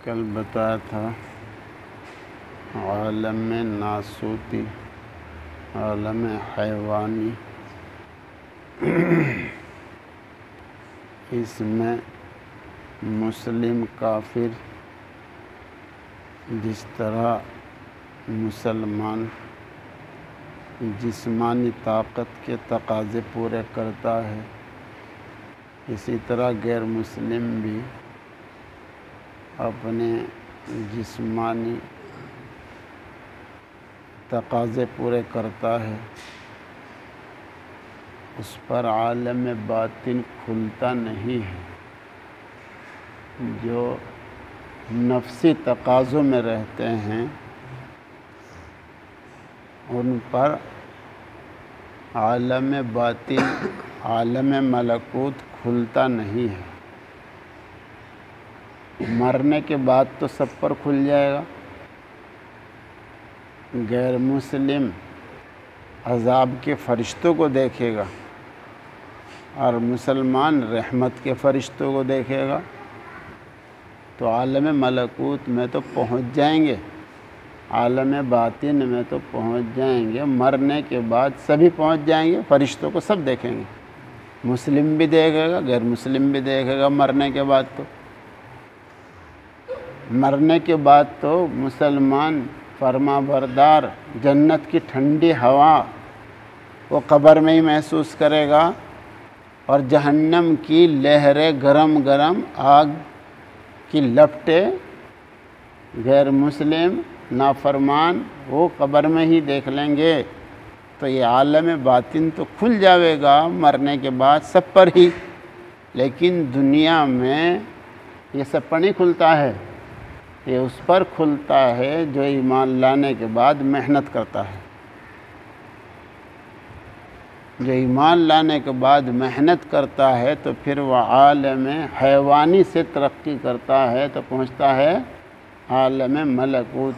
कल बताया था आलम नासूती, आलम हैवानी, इसमें मुस्लिम काफिर जिस तरह मुसलमान जिस्मानी ताकत के तकाज़े पूरे करता है, इसी तरह गैर मुस्लिम भी अपने जिस्मानी तकाज़े पूरे करता है। उस पर आलम बातिन खुलता नहीं है। जो नफ्सी तकाज़ों में रहते हैं उन पर आलम बातिन, आलम मलकूत खुलता नहीं है। मरने के बाद तो सब पर खुल जाएगा। गैर मुस्लिम अज़ाब के फ़रिश्तों को देखेगा और मुसलमान रहमत के फ़रिश्तों को देखेगा, तो आलम मलकूत में तो पहुंच जाएंगे, आलम बातिन में तो पहुंच जाएंगे। मरने के बाद सभी पहुंच जाएंगे, फ़रिश्तों को सब देखेंगे। मुस्लिम भी देखेगा, गैर मुस्लिम भी देखेगा। मरने के बाद तो मुसलमान फरमाबरदार जन्नत की ठंडी हवा वो कब्र में ही महसूस करेगा, और जहन्नम की लहरें गरम गरम आग की लपटें गैर मुस्लिम नाफरमान वो कब्र में ही देख लेंगे। तो ये आलम बातिन तो खुल जाएगा मरने के बाद सब पर ही, लेकिन दुनिया में ये सब पर नहीं खुलता है। ये उस पर खुलता है जो ईमान लाने के बाद मेहनत करता है। जो ईमान लाने के बाद मेहनत करता है तो फिर वह आलम हैवानी से तरक्की करता है, तो पहुंचता है आलम मलकूत,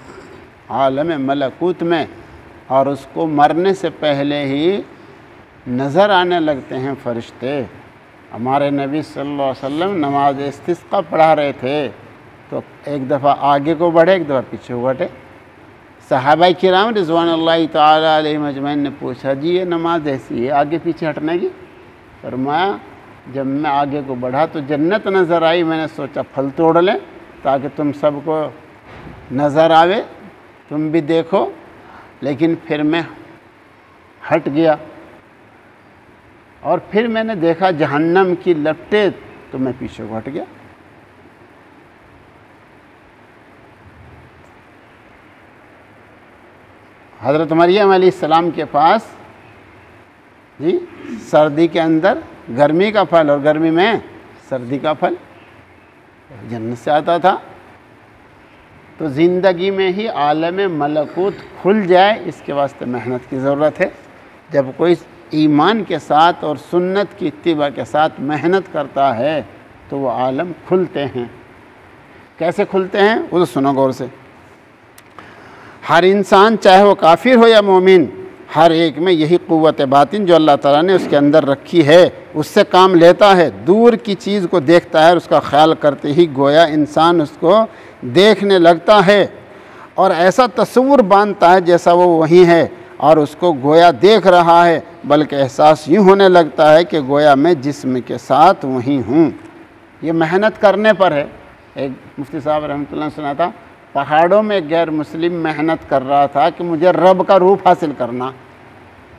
आलम मलकूत में। और उसको मरने से पहले ही नज़र आने लगते हैं फ़रिश्ते। हमारे नबी सल्लल्लाहु अलैहि वसल्लम नमाज इस्तिस्क़ा पढ़ा रहे थे, तो एक दफ़ा आगे को बढ़े, एक दफ़ा पीछे को बढ़े। सहाबाए किराम रिज़वानुल्लाहि ताला अलैहिम अजमईन ने पूछा, जी ये नमाज ऐसी है आगे पीछे हटने की? फरमाया, जब मैं आगे को बढ़ा तो जन्नत नज़र आई, मैंने सोचा फल तोड़ लें ताकि तुम सबको नज़र आवे, तुम भी देखो। लेकिन फिर मैं हट गया और फिर मैंने देखा जहन्नम की लपटें, तो मैं पीछे को हट गया। हज़रत मरियम अलैहिस्सलाम के पास जी सर्दी के अंदर गर्मी का फल और गर्मी में सर्दी का फल जन्नत से आता था। तो ज़िंदगी में ही आलम मलकूत खुल जाए, इसके वास्ते मेहनत की ज़रूरत है। जब कोई ईमान के साथ और सुन्नत की इत्तिबा के साथ मेहनत करता है तो वो आलम खुलते हैं। कैसे खुलते हैं वो तो सुनो गौर से। हर इंसान चाहे वो काफिर हो या मोमिन, हर एक में यही क़ुव्वत बातिन जो अल्लाह ताला ने उसके अंदर रखी है उससे काम लेता है। दूर की चीज़ को देखता है और उसका ख्याल करते ही गोया इंसान उसको देखने लगता है और ऐसा तस्वुर बांधता है जैसा वो वहीं है और उसको गोया देख रहा है, बल्कि एहसास यूँ होने लगता है कि गोया मैं जिस्म के साथ वहीं हूँ। ये मेहनत करने पर है। एक मुफ्ती साहब रहमतुल्लाह सुना था, पहाड़ों में गैर मुस्लिम मेहनत कर रहा था कि मुझे रब का रूप हासिल करना।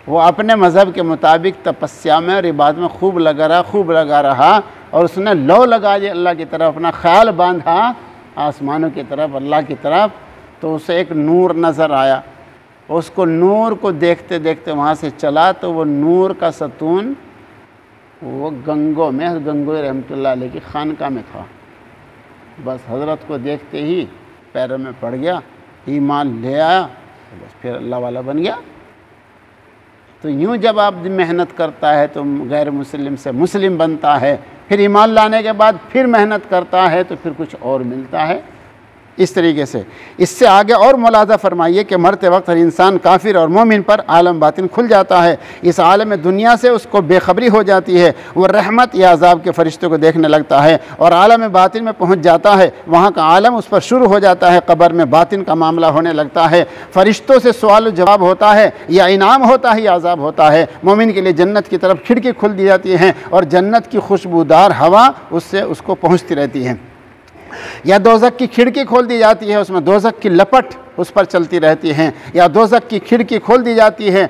वो अपने मज़हब के मुताबिक तपस्या में और इबादत में खूब लगा रहा और उसने लो लगा दिया अल्लाह की तरफ, अपना ख्याल बांधा आसमानों की तरफ, अल्लाह की तरफ। तो उसे एक नूर नज़र आया। उसको नूर को देखते देखते वहाँ से चला तो वो नूर का सतून वो गंगों में, गंगोई रहमतुल्लाह अलैह की खानका में था। बस हज़रत को देखते ही पैरों में पड़ गया, ईमान ले आया, तो बस फिर अल्लाह वाला बन गया। तो यूँ जब आप मेहनत करता है तो गैर मुस्लिम से मुस्लिम बनता है, फिर ईमान लाने के बाद फिर मेहनत करता है तो फिर कुछ और मिलता है। इस तरीके से। इससे आगे और मुलाज़ा फरमाइए कि मरते वक्त हर इंसान काफिर और मोमिन पर आलम बातिन खुल जाता है। इस आलम दुनिया से उसको बेखबरी हो जाती है, वह रहमत या अजाब के फरिश्तों को देखने लगता है और आलम बातिन में पहुँच जाता है। वहाँ का आलम उस पर शुरू हो जाता है, कब्र में बातिन का मामला होने लगता है, फरिश्तों से सवाल जवाब होता है, या इनाम होता है या अजाब होता है। मोमिन के लिए जन्नत की तरफ खिड़की खुल दी जाती है और जन्नत की खुशबूदार हवा उससे उसको पहुँचती रहती है, या दोज़ख की खिड़की खोल दी जाती है, उसमें दोज़ख की लपट उस पर चलती रहती है, या दोज़ख की खिड़की खोल दी जाती है,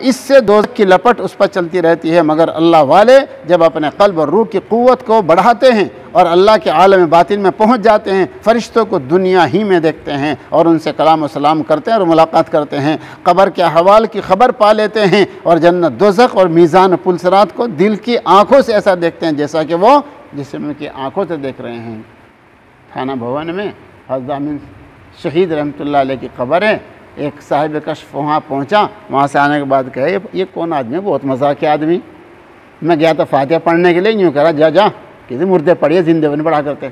इससे दोज़ख की लपट उस पर चलती रहती है। मगर अल्लाह वाले जब अपने क़ल्ब और रूह की क़ुव्वत को बढ़ाते हैं और अल्लाह के आलम बातिन में पहुँच जाते हैं, फ़रिश्तों को दुनिया ही में देखते हैं और उनसे कलाम और सलाम करते हैं और मुलाकात करते हैं, क़ब्र के अहवाल की ख़बर पा लेते हैं और जन्नत, दोज़ख और मीज़ान पुलसरात को दिल की आँखों से ऐसा देखते हैं जैसा कि वो जिस्म की आँखों से देख रहे हैं। थाना भवन में हज़रत आमीन शहीद रहमतुल्लाह अलैह की क़ब्र है। एक साहिब कश्फ वहाँ पहुँचा, वहाँ से आने के बाद कहे ये कौन आदमी है, बहुत मजाक आदमी। मैं गया तो फातिहा पढ़ने के लिए, यूँ करा जा किसी मुर्दे पढ़िए, जिंदे नहीं पढ़ा करते।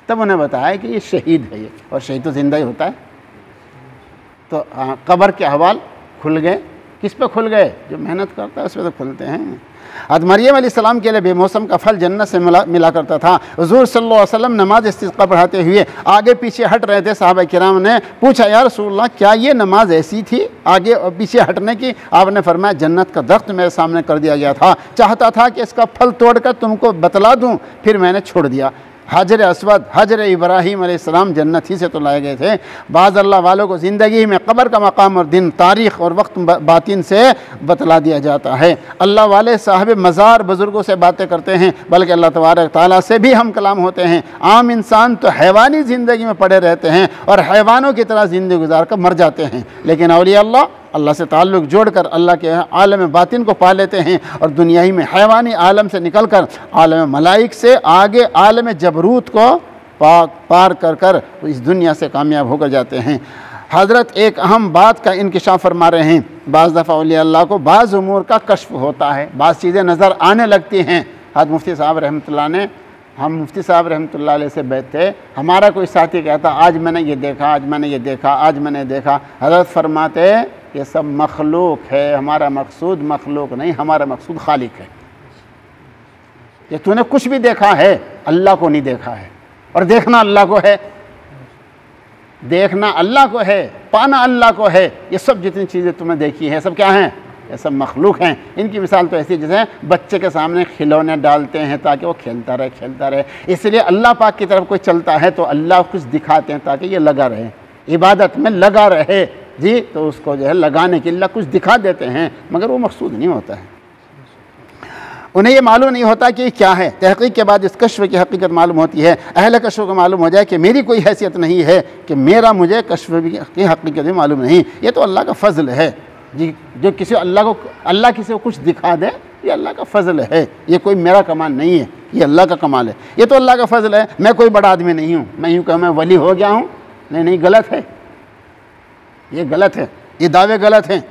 तब उन्हें बताया कि ये शहीद है, ये और शहीद तो जिंदा ही होता है। तो क़ब्र के अहवाल खुल गए। किस पे खुल गए? जो मेहनत करता है उस पर तो खुलते हैं। हज़रत मरियम अलैहिस्सलाम के लिए बेमौसम का फल जन्नत से मिला करता था। हुज़ूर सल्लल्लाहु अलैहि वसल्लम नमाज इस्तिस्क़ा पढ़ाते हुए आगे पीछे हट रहे थे। सहाबा किराम ने पूछा, या रसूलल्लाह क्या ये नमाज ऐसी थी आगे और पीछे हटने की? आपने फरमाया, जन्नत का दख्त मेरे सामने कर दिया गया था, चाहता था कि इसका फल तोड़कर तुमको बतला दूँ, फिर मैंने छोड़ दिया। हजर अस्वद, हजर इब्राहीम अलैहिस्सलाम जन्नत ही से तो लाए गए थे। बाज़ अल्लाह वालों को ज़िंदगी में क़ब्र का मकाम और दिन, तारीख़ और वक्त बातिन से बतला दिया जाता है। अल्लाह वाले साहिब मज़ार बुज़ुर्गों से बातें करते हैं, बल्कि अल्लाह तबारक ताला से भी हम कलाम होते हैं। आम इंसान तो हैवानी ज़िंदगी में पड़े रहते हैं और हैवानों की तरह ज़िंदगी गुजार कर मर जाते हैं, लेकिन औलिया अल्लाह से ताल्लुक़ जोड़कर अल्लाह के आलम बातिन को पा लेते हैं और दुनियाही में हैवानी आलम से निकल कर आलम मलाइक से आगे आलम जबरूत को पार कर कर इस दुनिया से कामयाब होकर जाते हैं। हज़रत एक अहम बात का इंकिशाफ फरमा रहे हैं। बाज़ दफ़ा औलिया अल्लाह को बाज़ उमूर का कश्फ होता है, बाज़ चीज़ें नज़र आने लगती हैं। हज़रत मुफ्ती साहब रहमतुल्लाह ने, हम मुफ्ती साहब रहमतुल्लाह अलैह से बैठे, हमारा कोई साथी कहता आज मैंने ये देखा, आज मैंने ये देखा, आज मैंने देखा। हज़रत फरमाते ये सब मखलूक है, हमारा मकसूद मखलूक नहीं, हमारा मकसूद खालिक है। ये तूने कुछ भी देखा है, अल्लाह को नहीं देखा है, और देखना अल्लाह को है, देखना अल्लाह को है, पाना अल्लाह को है। ये सब जितनी चीज़ें तुमने देखी हैं सब क्या हैं? ये सब मखलूक हैं। इनकी मिसाल तो ऐसी जैसे बच्चे के सामने खिलौने डालते हैं ताकि वो खेलता रहे। इसलिए अल्लाह पाक की तरफ कोई चलता है तो अल्लाह कुछ दिखाते हैं ताकि ये लगा रहे, इबादत में लगा रहे जी, तो उसको जो है लगाने के लिए कुछ दिखा देते हैं, मगर वो मकसूद नहीं होता है। उन्हें ये मालूम नहीं होता कि क्या है। तहक़ीक़ के बाद इस कश्फ की हकीकत मालूम होती है। अहले कश्फ को मालूम हो जाए कि मेरी कोई हैसियत नहीं है, कि मुझे कश्फ की हकीकत भी मालूम नहीं। ये तो अल्लाह का फ़ज़ल है जी, जो अल्लाह किसी को कुछ दिखा दे, ये अल्लाह का फ़ज़ल है। ये कोई मेरा कमाल नहीं है, ये अल्लाह का कमाल है। ये तो अल्लाह का फ़ज़ल है। मैं कोई बड़ा आदमी नहीं हूँ, मैं यूँ कहूँ मैं वली हो गया हूँ, नहीं, गलत है, ये गलत है, ये दावे गलत हैं।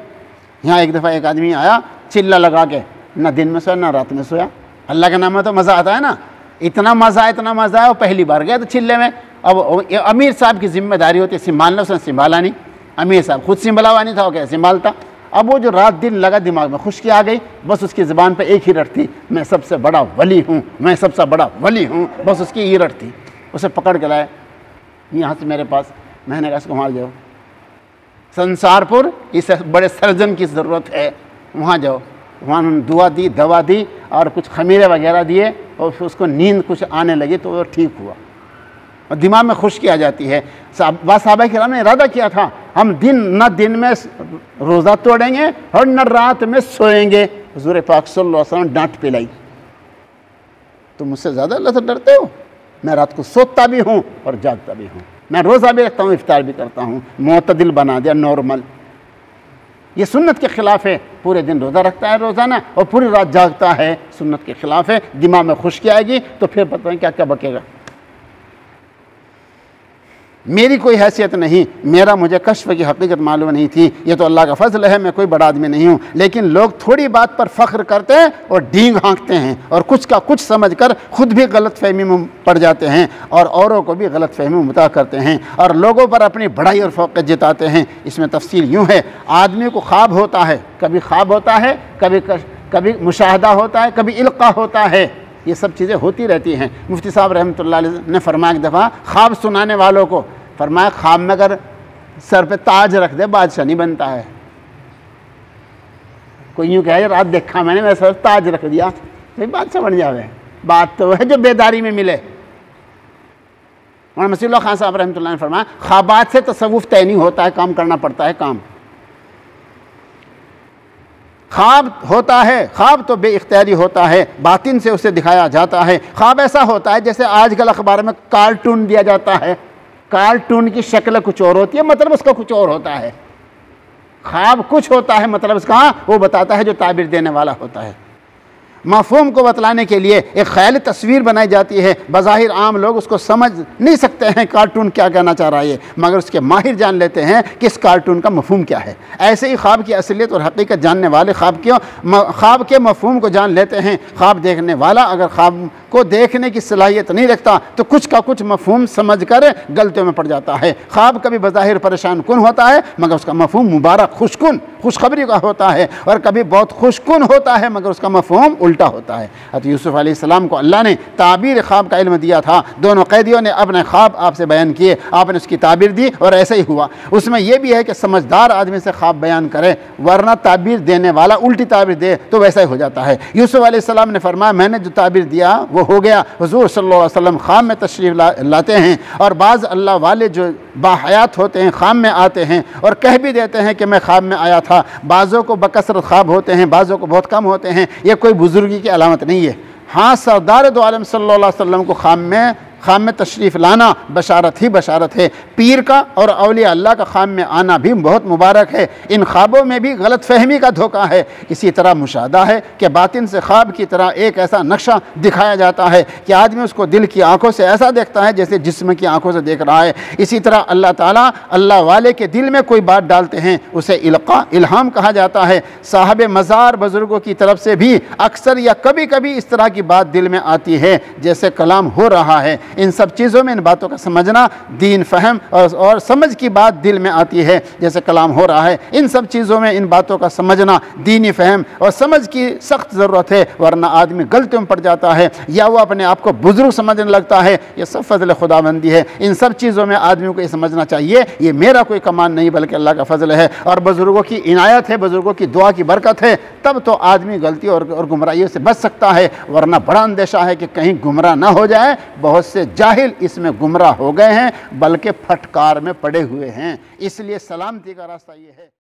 यहाँ एक दफ़ा एक आदमी आया चिल्ला लगा के, ना दिन में सोया ना रात में सोया। अल्लाह के नाम में तो मज़ा आता है ना, इतना मज़ा है। वो पहली बार गया तो चिल्ले में। अब अमीर साहब की जिम्मेदारी होती है संभालना, उसने संभाला नहीं। अमीर साहब खुद संभला हुआ नहीं था, वो क्या संभालता। अब वो जो रात दिन लगा, दिमाग में खुश्की आ गई, बस उसकी ज़बान पे एक ही रट थी, मैं सबसे बड़ा वली हूँ, मैं सबसे बड़ा वली हूँ, बस उसकी ये रट थी। उसे पकड़ के लाए यहाँ से मेरे पास। मैंने कहा इसको वहाँ जाओ, संसारपुर, इस बड़े सर्जन की ज़रूरत है, वहाँ जाओ। वहाँ उन्होंने दुआ दी, दवा दी और कुछ खमीरे वगैरह दिए और फिर उसको नींद कुछ आने लगी तो वो ठीक हुआ और दिमाग में खुश्की आ जाती है। साहबा किराम ने इरादा किया था, हम दिन में रोज़ा तोड़ेंगे और न रात में सोएंगे। हुज़ूर पाक सल्लल्लाहु अलैहि वसल्लम डांट पिलाई, तुम मुझसे ज़्यादा अल्लाह से डरते हो? मैं रात को सोता भी हूँ और जागता भी हूँ, मैं रोज़ा भी रखता हूँ, इफ्तार भी करता हूँ। मोतदिल बना दिया, नॉर्मल। ये सुन्नत के ख़िलाफ़ है। पूरे दिन रोज़ा रखता है रोज़ाना और पूरी रात जागता है, सुन्नत के ख़िलाफ़ है। दिमाग में खुश्की आएगी तो फिर पता नहीं क्या क्या बकेगा। मेरी कोई हैसियत नहीं, मेरा मुझे कश्फ की हकीकत मालूम नहीं थी, ये तो अल्लाह का फजल है, मैं कोई बड़ा आदमी नहीं हूँ। लेकिन लोग थोड़ी बात पर फ़ख्र करते हैं और डींग हाँकते हैं और कुछ का कुछ समझकर खुद भी गलत फहमी में पड़ जाते हैं और औरों को भी गलत फहमी में मुबतला करते हैं और लोगों पर अपनी बड़ाई और फ़ौक़ियत जताते हैं। इसमें तफसील यूँ है, आदमी को ख्वाब होता है, कभी ख्वाब होता है, कभी मुशाहदा होता है, कभी इल्क़ा होता है, ये सब चीज़ें होती रहती हैं। मुफ्ती साहब रहमतुल्लाह अलैह ने फरमाया एक दफ़ा ख्वाब सुनाने वालों को, फरमाया ख्वाब में अगर सर पे ताज रख दे बादशाह नहीं बनता है। कोई यूँ कहे रात देखा मैंने, मेरे सर ताज रख दिया भाई बादशाह बन जावे, बात तो है जो बेदारी में मिले। मौलाना मसीहुल्लाह खान साहब रहमतुल्लाह ने फरमाया ख्वाबात से तसव्वुफ़ तय नहीं होता है, काम करना पड़ता है काम। ख्वाब होता है, ख्वाब तो बेइख्तियारी होता है, बातिन से उसे दिखाया जाता है। ख्वाब ऐसा होता है जैसे आजकल अखबार में कार्टून दिया जाता है, कार्टून की शक्ल कुछ और होती है, मतलब उसका कुछ और होता है। ख्वाब कुछ होता है, मतलब उसका वो बताता है जो ताबीर देने वाला होता है। मफ़हूम को बतलाने के लिए एक ख़याली तस्वीर बनाई जाती है, बज़ाहिर आम लोग उसको समझ नहीं सकते हैं कार्टून क्या कहना चाह रहा है, मगर उसके माहिर जान लेते हैं कि इस कार्टून का मफ़हूम क्या है। ऐसे ही ख्वाब की असलियत और हकीकत जानने वाले ख्वाब के मफ़हूम को जान लेते हैं। ख्वाब देखने वाला अगर ख्वाब को देखने की सलाहियत नहीं रखता तो कुछ का कुछ मफ़हूम समझ कर गलतियों में पड़ जाता है। ख्वाब कभी बज़ाहिर परेशान कुन होता है मगर उसका मफ़हूम मुबारक खुशकुन खुशखबरी का होता है, और कभी बहुत खुशकुन होता है मगर उसका मफ़हूम उल्टा होता है। हज़रत यूसुफ़ अलैहिस्सलाम को अल्लाह ने ताबीर ख्वाब का इल्म दिया था। दोनों कैदियों ने अपने ख्वाब आपसे बयान किए, आपने उसकी ताबीर दी और ऐसे ही हुआ। उसमें यह भी है कि समझदार आदमी से ख्वाब बयान करे, वरना ताबीर देने वाला उल्टी ताबीर दे तो वैसा ही हो जाता है। यूसुफ़ अलैहिस्सलाम ने फरमाया मैंने जो ताबीर दिया वो हो गया। हुज़ूर सल्लल्लाहु अलैहि वसल्लम ख्वाब में तशरीफ़ लाते हैं और बाज़ अल्लाह वाले जो बाहयात होते हैं ख्वाब में आते हैं और कह भी देते हैं कि मैं ख्वाब में आया था। बाज़ों को बकसरत ख्वाब होते हैं, बाज़ों को बहुत कम होते हैं। ये कोई बुजुर्गी की अलामत नहीं है। हाँ, सरदार दो आलम सल्लल्लाहु अलैहि वसल्लम को ख्वाब में तशरीफ़ लाना बशारत ही बशारत है। पीर का और औलिया अल्लाह का ख्वाब में आना भी बहुत मुबारक है। इन ख्वाबों में भी गलत फहमी का धोखा है। इसी तरह मुशाहदा है कि बातिन से ख्वाब की तरह एक ऐसा नक्शा दिखाया जाता है कि आदमी उसको दिल की आंखों से ऐसा देखता है जैसे जिस्म की आंखों से देख रहा है। इसी तरह अल्लाह ताला अल्लाह वाले के दिल में कोई बात डालते हैं, उसे इल्क़ा इल्हाम कहा जाता है। साहब मज़ार बुज़ुर्गों की तरफ से भी अक्सर या कभी कभी इस तरह की बात दिल में आती है जैसे कलाम हो रहा है। इन सब चीज़ों में इन बातों का समझना दीन फहम और समझ की बात दिल में आती है जैसे कलाम हो रहा है। इन सब चीज़ों में इन बातों का समझना दीनी फहम और समझ की सख्त ज़रूरत है, वरना आदमी गलतियों में पड़ जाता है या वो अपने आप को बुजुर्ग समझने लगता है। ये सब फजल खुदाबंदी है। इन सब चीज़ों में आदमियों को ये समझना चाहिए ये मेरा कोई कमाल नहीं बल्कि अल्लाह का फजल है और बुजुर्गों की इनायत है, बुजुर्गों की दुआ की बरकत है। तब तो आदमी गलती और गुमराहियों से बच सकता है, वरना बड़ा अंदेशा है कि कहीं गुमराह ना हो जाए। बहुत से जाहिल इसमें गुमराह हो गए हैं बल्कि फटकार में पड़े हुए हैं। इसलिए सलामती का रास्ता ये है।